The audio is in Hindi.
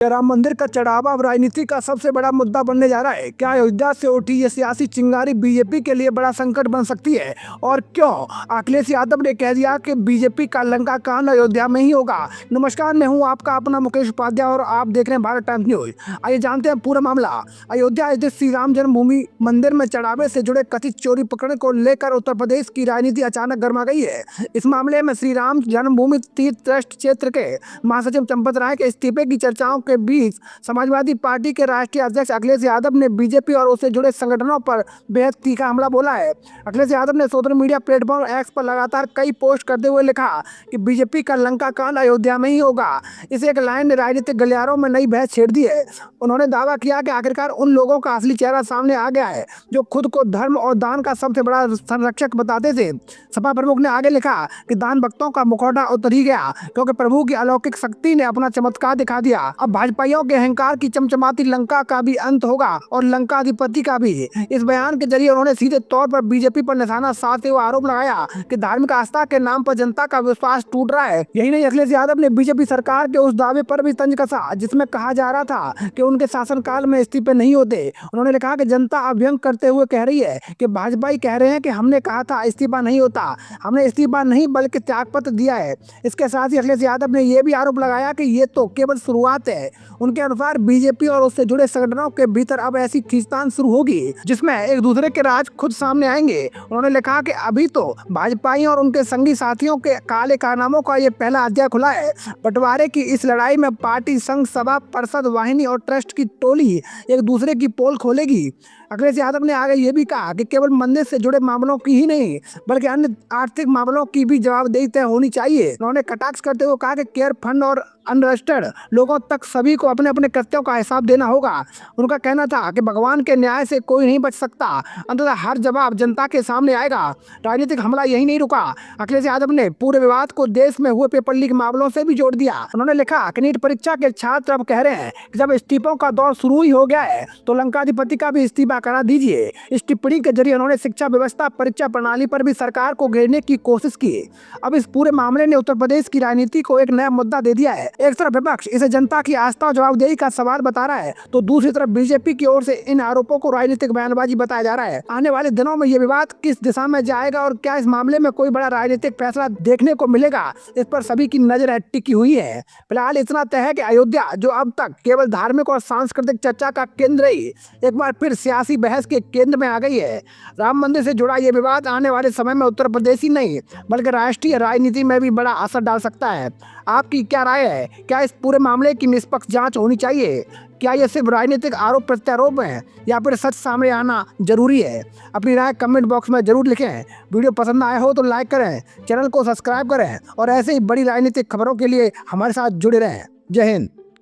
राम मंदिर का चढ़ावा अब राजनीति का सबसे बड़ा मुद्दा बनने जा रहा है। क्या अयोध्या से उठी ये सियासी चिंगारी बीजेपी के लिए बड़ा संकट बन सकती है? और क्यों अखिलेश यादव ने कह दिया कि बीजेपी का लंका कांड अयोध्या में ही होगा? नमस्कार, मैं हूं आपका अपना मुकेश उपाध्याय और आप देख रहे हैं भारत टाइम्स न्यूज। आइए जानते हैं पूरा मामला। अयोध्या स्थित श्री राम जन्मभूमि मंदिर में चढ़ावे से जुड़े कथित चोरी पकड़ने को लेकर उत्तर प्रदेश की राजनीति अचानक गर्मा गई है। इस मामले में श्री राम जन्मभूमि तीर्थ ट्रस्ट क्षेत्र के महासचिव चंपत राय के इस्तीफे की चर्चाओं के बीच समाजवादी पार्टी के राष्ट्रीय अध्यक्ष अखिलेश यादव ने बीजेपी और उससे जुड़े संगठनों पर बेहद तीखा हमला बोला है। अखिलेश यादव ने सोशल मीडिया प्लेटफॉर्म एक्स पर लगातार कई पोस्ट करते हुए लिखा कि बीजेपी का लंका कांड अयोध्या में ही होगा। इस एक लाइन ने राजनीतिक गलियारों में नई बहस छेड़ दी है। उन्होंने दावा किया कि आखिरकार उन लोगों का असली चेहरा सामने आ गया है जो खुद को धर्म और दान का सबसे बड़ा संरक्षक बताते थे। सपा प्रमुख ने आगे लिखा कि दान भक्तों का मुखौटा उतर ही गया क्योंकि प्रभु की अलौकिक शक्ति ने अपना चमत्कार दिखा दिया। अब भाजपाइयों के अहंकार की चमचमाती लंका का भी अंत होगा और लंका अधिपति का भी। इस बयान के जरिए उन्होंने सीधे तौर पर बीजेपी पर निशाना साधते हुए आरोप लगाया कि धार्मिक आस्था के नाम पर जनता का विश्वास टूट रहा है। यही नहीं, अखिलेश यादव ने बीजेपी सरकार के उस दावे पर भी तंज कसा जिसमें कहा जा रहा था कि उनके शासनकाल में इस्तीफे नहीं होते। उन्होंने लिखा कि जनता अभ्यंग करते हुए कह रही है कि भाजपा कह रहे हैं कि हमने कहा था इस्तीफा नहीं होता। हमने इस्तीफा नहीं बल्कि त्यागपत्र दिया है। इसके साथ ही अखिलेश यादव ने यह भी आरोप लगाया कि ये तो केवल शुरुआत है। उनके अनुसार बीजेपी और उससे जुड़े संगठनों के भीतर अब ऐसी खींचतान शुरू होगी जिसमें एक दूसरे के राज खुद सामने आएंगे। उन्होंने लिखा कि अभी तो भाजपाई और उनके संगी साथियों के काले कारनामों का ये पहला अध्याय खुला है। बंटवारे की इस लड़ाई में पार्टी, संघ, सभा, परिषद, वाहिनी और ट्रस्ट की टोली एक दूसरे की पोल खोलेगी। अखिलेश यादव ने आगे ये भी कहा कि केवल मंदिर से जुड़े मामलों की ही नहीं बल्कि अन्य आर्थिक मामलों की भी जवाबदेही तय होनी चाहिए। उन्होंने कटाक्ष करते हुए कहा कि केयर फंड और अनरजिस्टर्ड लोगों तक सभी को अपने अपने कृत्यों का हिसाब देना होगा। उनका कहना था कि भगवान के न्याय से कोई नहीं बच सकता, अंततः हर जवाब जनता के सामने आएगा। राजनीतिक हमला यही नहीं रुका। अखिलेश यादव ने पूरे विवाद को देश में हुए पेपर लीक मामलों से भी जोड़ दिया। उन्होंने लिखा कि नीट परीक्षा के छात्र अब कह रहे हैं कि जब इस्तीफों का दौर शुरू ही हो गया है तो लंकाधिपति का भी इस्तीफा करा दीजिए। इस टिप्पणी के जरिए उन्होंने शिक्षा व्यवस्था, परीक्षा प्रणाली पर भी सरकार को घेरने की कोशिश की। अब इस पूरे मामले ने उत्तर प्रदेश की राजनीति को एक नया मुद्दा दे दिया है। एक तरफ विपक्ष इसे जनता की आस्था और जवाबदेही का सवाल बता रहा है तो दूसरी तरफ बीजेपी की ओर से इन आरोपों को राजनीतिक बयानबाजी बताया जा रहा है। आने वाले दिनों में ये विवाद किस दिशा में जाएगा और क्या इस मामले में कोई बड़ा राजनीतिक फैसला देखने को मिलेगा, इस पर सभी की नजर टिकी हुई है। फिलहाल इतना तय है कि अयोध्या, जो अब तक केवल धार्मिक और सांस्कृतिक चर्चा का केंद्र रही, एक बार फिर सियासी बहस के केंद्र में आ गई है। राम मंदिर से जुड़ा ये विवाद आने वाले समय में उत्तर प्रदेश ही नहीं बल्कि राष्ट्रीय राजनीति में भी बड़ा असर डाल सकता है। आपकी क्या राय है? क्या इस पूरे मामले की निष्पक्ष जांच होनी चाहिए? क्या ये सिर्फ राजनीतिक आरोप प्रत्यारोप है या फिर सच सामने आना जरूरी है? अपनी राय कमेंट बॉक्स में जरूर लिखें। वीडियो पसंद आया हो तो लाइक करें, चैनल को सब्सक्राइब करें और ऐसे ही बड़ी राजनीतिक खबरों के लिए हमारे साथ जुड़े रहें। जय हिंद।